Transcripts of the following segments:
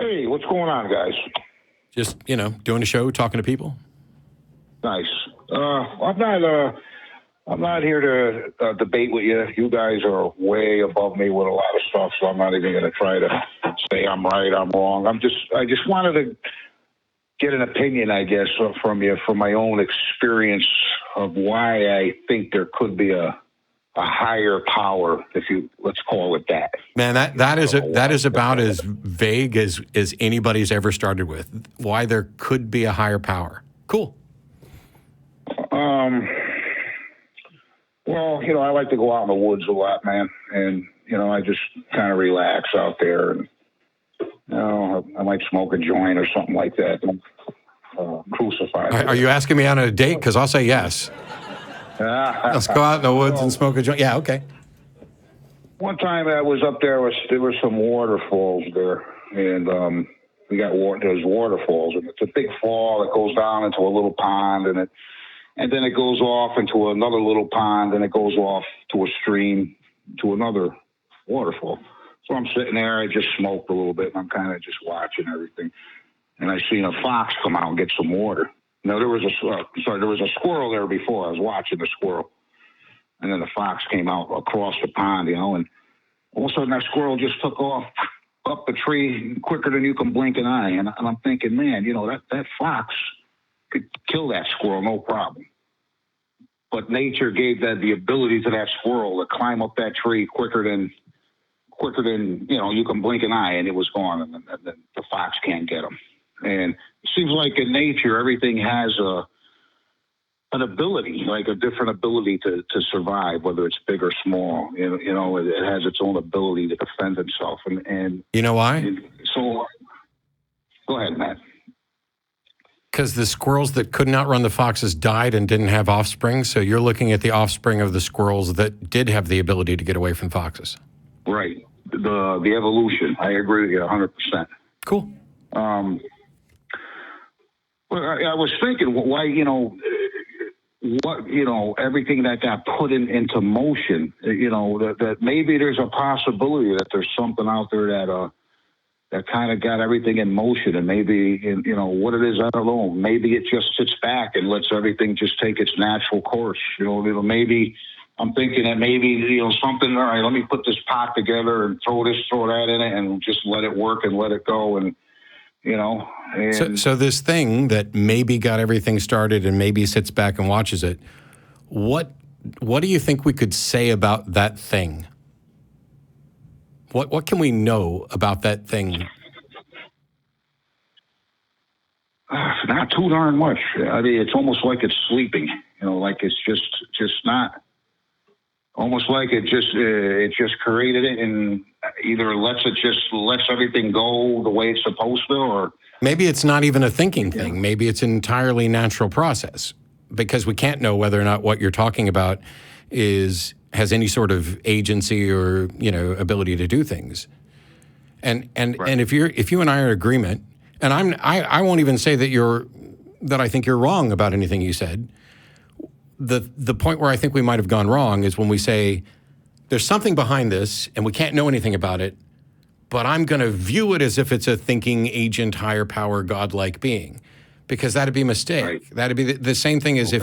Hey, what's going on, guys? Just, doing a show, talking to people. Nice. I'm not here to debate with you. You guys are way above me with a lot of stuff, so I'm not even going to try to say I'm right, I'm wrong. I just wanted to get an opinion, I guess, from you, from my own experience of why I think there could be a higher power, let's call it that. Man, that is about as vague as anybody's ever started with. Why there could be a higher power. Cool. Well, I like to go out in the woods a lot, man, and I just kind of relax out there, and I might smoke a joint or something like that. Crucified. Are you asking me on a date? Because I'll say yes. Let's go out in the woods and smoke a joint. Yeah, okay. One time I was up there, there were some waterfalls there, and we got there's waterfalls, and it's a big fall that goes down into a little pond, and then it goes off into another little pond, and it goes off to a stream, to another waterfall. So I'm sitting there, I just smoked a little bit, and I'm kind of just watching everything, and I seen a fox come out and get some water. No, there was a squirrel there before. I was watching the squirrel. And then the fox came out across the pond, and all of a sudden that squirrel just took off up the tree quicker than you can blink an eye. And I'm thinking, man, that fox could kill that squirrel, no problem. But nature gave the ability to that squirrel to climb up that tree quicker than you can blink an eye, and it was gone, and the fox can't get him. And it seems like in nature, everything has an ability, like a different ability to survive, whether it's big or small. It has its own ability to defend itself. And you know why? So, go ahead, Matt. Because the squirrels that couldn't outrun the foxes died and didn't have offspring. So you're looking at the offspring of the squirrels that did have the ability to get away from foxes. Right. The evolution. I agree with you 100%. Cool. Well, I was thinking, why, everything that got put into motion, that maybe there's a possibility that there's something out there that kind of got everything in motion, and maybe, what it is, I don't know. Maybe it just sits back and lets everything just take its natural course. Maybe I'm thinking that maybe, something, all right, let me put this pot together and throw that in it and just let it work and let it go. And, So this thing that maybe got everything started and maybe sits back and watches it, what do you think we could say about that thing? What can we know about that thing? Not too darn much. I mean, it's almost like it's sleeping. Like it's just not. Almost like it just created it and either lets everything go the way it's supposed to, or maybe it's not even a thinking thing. Maybe it's an entirely natural process, because we can't know whether or not what you're talking about has any sort of agency or ability to do things. And right. And if you and I are in agreement, and I won't even say that I think you're wrong about anything you said. The point where I think we might have gone wrong is when we say there's something behind this and we can't know anything about it, but I'm going to view it as if it's a thinking agent, higher power, godlike being, because that'd be a mistake. Right. That'd be the same thing as if,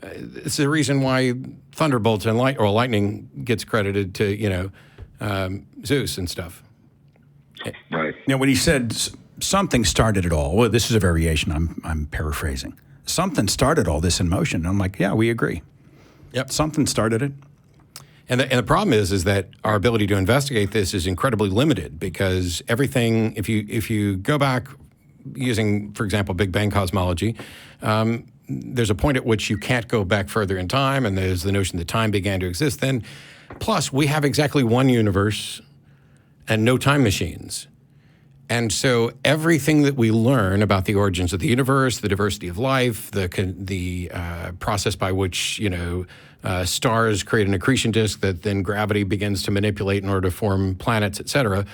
it's the reason why thunderbolts and lightning gets credited to, Zeus and stuff. Right. Now, when he said something started it all, well, this is a variation. I'm paraphrasing. Something started all this in motion. I'm like, yeah, we agree. Yep. Something started it. And the problem is that our ability to investigate this is incredibly limited, because everything, if you go back using, for example, Big Bang cosmology, there's a point at which you can't go back further in time, and there's the notion that time began to exist then. Plus, we have exactly one universe and no time machines. And so everything that we learn about the origins of the universe, the diversity of life, the process by which stars create an accretion disk that then gravity begins to manipulate in order to form planets, et cetera,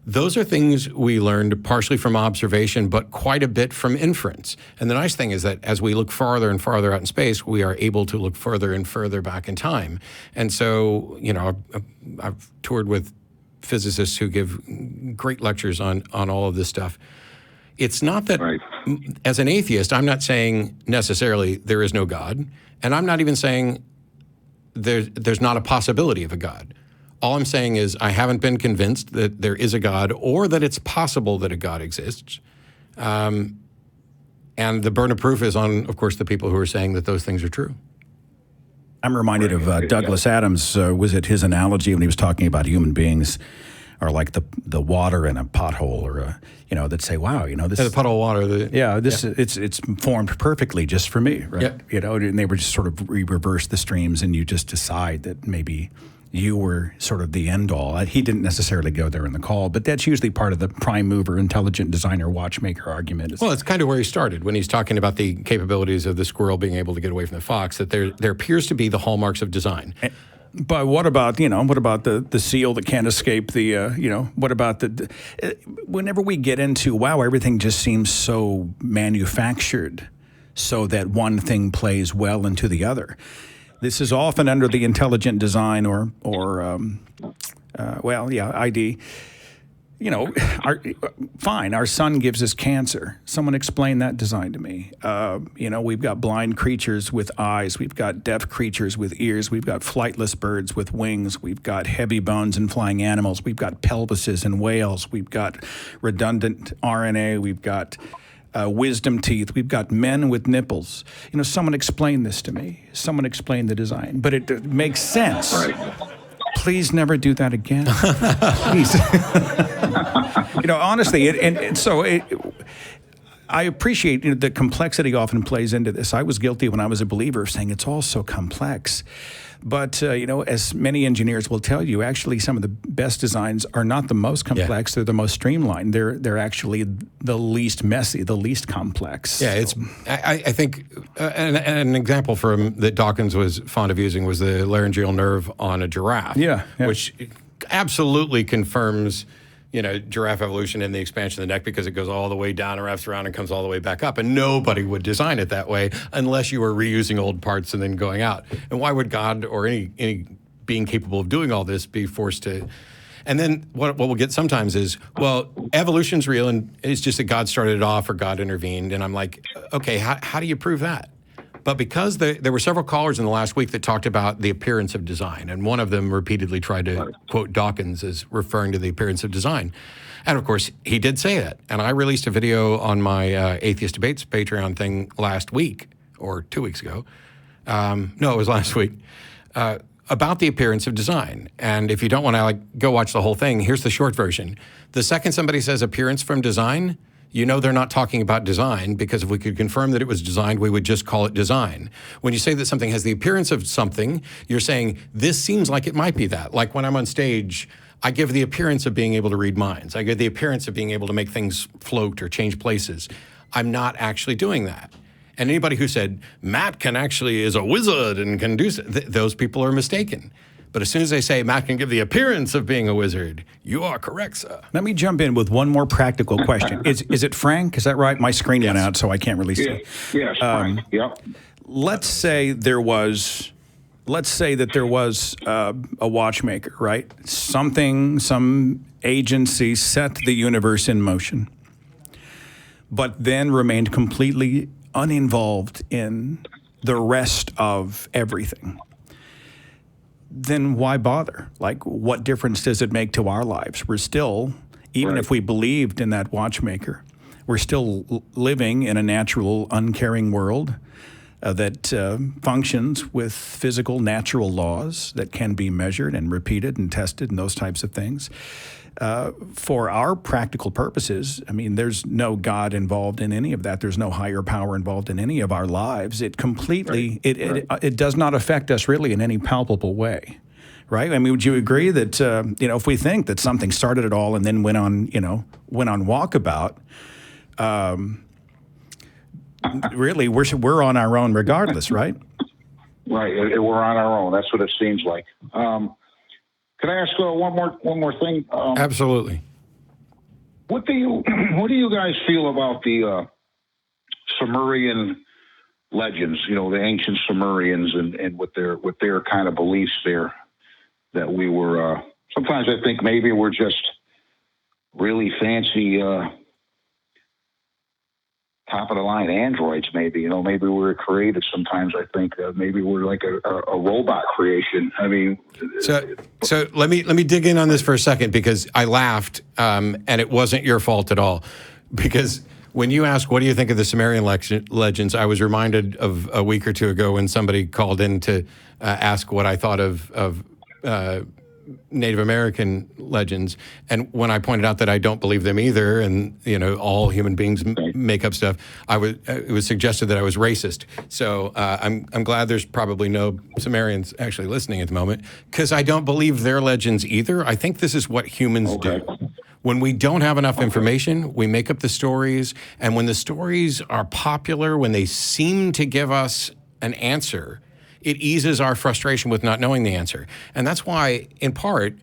those are things we learned partially from observation, but quite a bit from inference. And the nice thing is that as we look farther and farther out in space, we are able to look further and further back in time. And so, I've toured with physicists who give great lectures on all of this stuff. It's not that, Right. as an atheist, I'm not saying necessarily there is no God, and I'm not even saying there's not a possibility of a God. All I'm saying is I haven't been convinced that there is a God or that it's possible that a God exists. And the burden of proof is on, of course, the people who are saying that those things are true. I'm reminded of Douglas Adams. Was it his analogy when he was talking about human beings are like the water in a pothole, or that say, wow, this The puddle of water. it's formed perfectly just for me, right? Yeah. And they were just sort of reverse the streams, and you just decide that maybe you were sort of the end all. He didn't necessarily go there in the call, but that's usually part of the prime mover, intelligent designer, watchmaker argument. Well, it's kind of where he started when he's talking about the capabilities of the squirrel being able to get away from the fox, that there appears to be the hallmarks of design. But what about the seal that can't escape what about whenever we get into, wow, everything just seems so manufactured so that one thing plays well into the other. This is often under the intelligent design or ID. Our sun gives us cancer. Someone explain that design to me. We've got blind creatures with eyes. We've got deaf creatures with ears. We've got flightless birds with wings. We've got heavy bones in flying animals. We've got pelvises in whales. We've got redundant RNA. We've got wisdom teeth. We've got men with nipples. Someone explain this to me. Someone explain the design. But it makes sense. Right. Please never do that again. Please. Honestly, I appreciate the complexity often plays into this. I was guilty when I was a believer of saying it's all so complex. But, as many engineers will tell you, actually some of the best designs are not the most complex. Yeah. They're the most streamlined. They're actually the least messy, the least complex. Yeah, I think an example that Dawkins was fond of using was the laryngeal nerve on a giraffe, which absolutely confirms giraffe evolution and the expansion of the neck, because it goes all the way down and wraps around and comes all the way back up. And nobody would design it that way unless you were reusing old parts and then going out. And why would God or any being capable of doing all this be forced to? And then what we'll get sometimes is, well, evolution's real and it's just that God started it off or God intervened. And I'm like, okay, how do you prove that? But because there were several callers in the last week that talked about the appearance of design, and one of them repeatedly tried to quote Dawkins as referring to the appearance of design. And of course, he did say that. And I released a video on my Atheist Debates Patreon thing last week, or 2 weeks ago. No, it was last week, about the appearance of design. And if you don't want to go watch the whole thing, here's the short version. The second somebody says appearance from design, they're not talking about design, because if we could confirm that it was designed, we would just call it design. When you say that something has the appearance of something, you're saying this seems like it might be that. Like when I'm on stage, I give the appearance of being able to read minds. I give the appearance of being able to make things float or change places. I'm not actually doing that. And anybody who said, Matt is a wizard and can do those people are mistaken. But as soon as they say Matt can give the appearance of being a wizard, you are correct, sir. Let me jump in with one more practical question. Is it Frank? Is that right? My screen went out, so I can't release it. Yes, Frank. Yep. Let's say that there was a watchmaker, right? Some agency set the universe in motion, but then remained completely uninvolved in the rest of everything. Then why bother? What difference does it make to our lives? We're still, even if we believed in that watchmaker, we're still living in a natural, uncaring world that functions with physical, natural laws that can be measured and repeated and tested and those types of things. For our practical purposes, there's no God involved in any of that. There's no higher power involved in any of our lives. It completely, it does not affect us really in any palpable way, right? Would you agree that, if we think that something started it all and then went on walkabout, really we're on our own regardless, right? Right. We're on our own. That's what it seems like. Can I ask one more thing? Absolutely. What do you guys feel about the Sumerian legends? The ancient Sumerians and with their kind of beliefs there, that we were. Sometimes I think maybe we're just really fancy top of the line androids. Maybe maybe we're created. Sometimes I think maybe we're like a robot creation. I mean, so let me dig in on this for a second, because I laughed, and it wasn't your fault at all, because when you ask, what do you think of the Sumerian legends, I was reminded of a week or two ago when somebody called in to ask what I thought of Native American legends. And when I pointed out that I don't believe them either, and all human beings make up stuff, it was suggested that I was racist. So I'm glad there's probably no Sumerians actually listening at the moment, because I don't believe their legends either. I think this is what humans do. When we don't have enough information, we make up the stories. And when the stories are popular, when they seem to give us an answer, it eases our frustration with not knowing the answer. And that's why, in part,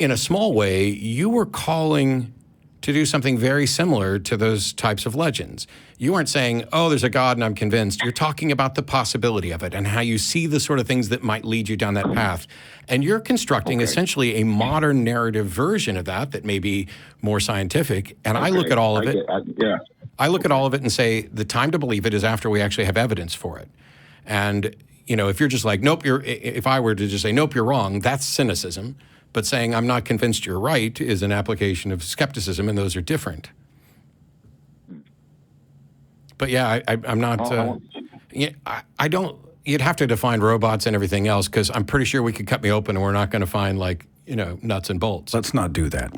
in a small way, you were calling to do something very similar to those types of legends. You weren't saying, oh, there's a God and I'm convinced. You're talking about the possibility of it and how you see the sort of things that might lead you down that path. And you're constructing essentially a modern narrative version of that may be more scientific. And I look at all of it. I look at all of it and say, the time to believe it is after we actually have evidence for it. And, if you're just like, nope, if I were to just say, nope, you're wrong, that's cynicism. But saying I'm not convinced you're right is an application of skepticism, and those are different. But yeah, I'm not. I don't. You'd have to define robots and everything else, because I'm pretty sure we could cut me open and we're not going to find nuts and bolts. Let's not do that.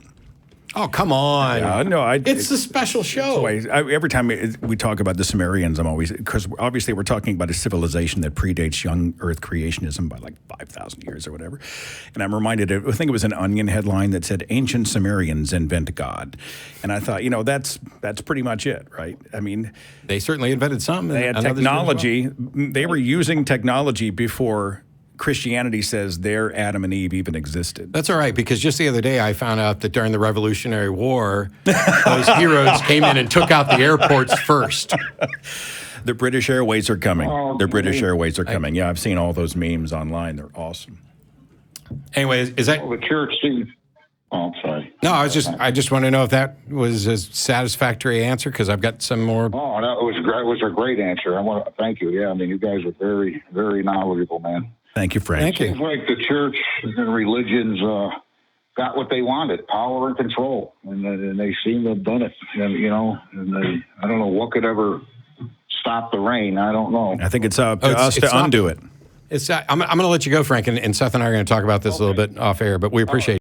Oh, come on. No, it's a special show. Every time we talk about the Sumerians, I'm always, because obviously we're talking about a civilization that predates young Earth creationism by like 5,000 years or whatever. And I'm reminded of, I think it was an Onion headline that said, ancient Sumerians invent God. And I thought, that's pretty much it, right? I mean, they certainly invented something. They had technology. They were using technology before Christianity says their Adam and Eve even existed. That's all right, because just the other day I found out that during the Revolutionary War, those heroes came in and took out the airports first. The British Airways are coming. The British Airways are coming. Yeah, I've seen all those memes online. They're awesome. Anyway, is that... Well, the church seems... Oh, I'm sorry. No, I just want to know if that was a satisfactory answer, because I've got some more... Oh, no, it was a great answer. I want to thank you. Yeah, I mean, you guys are very, very knowledgeable, man. Thank you, Frank. Thank you. It's like the church and religions got what they wanted, power and control, and they seem to have done it. And I don't know what could ever stop the rain. I don't know. I think it's up to us to undo it. I'm going to let you go, Frank, and Seth and I are going to talk about this a little bit off air, but we appreciate